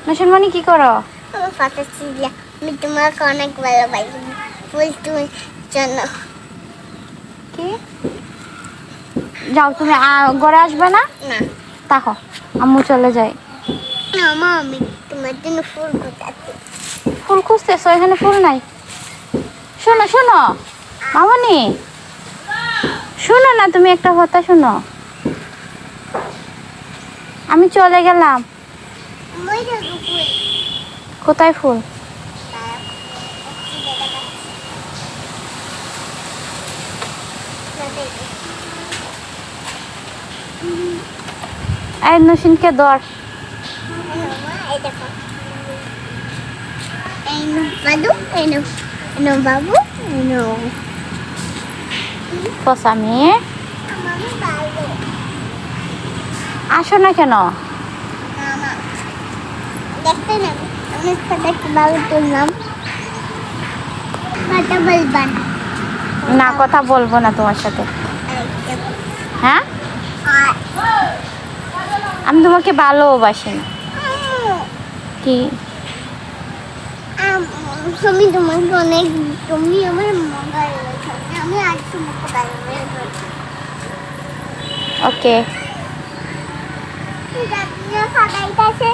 নসনমণি কি করো? আমার পাতা ছিলা আমি তোমাকে অনেক ভালোবাসি ফুল তুমি জন্য। কি যাও তুমি ঘরে আসবে না? না তাকো আম্মু চলে যায়। মা আমি তোমার জন্য ফুল গোছাচ্ছি। ফুল খুঁজতেছো? এখানে ফুল নাই। শোনো শোনো মামনি, শোনো না, তুমি একটা কথা শোনো। আমি চলে গেলাম। মই দেখো ফুল কোথায় ফুল? এই নসিনকে ধর। বাবু পচা মেয়ে, আসো না কেন? দেখতে না আমি সাথে কিভাবে তুললাম কথা বলবা না। না কথা বলবো না তোমার সাথে। হ্যাঁ আমি তোমাকে ভালোবাসি না। কি আমি তোমাকে অনেক তুমি আমার মঙ্গল আমি আজ তোমাকে ভালোবাসি। ওকে সবাই কাছে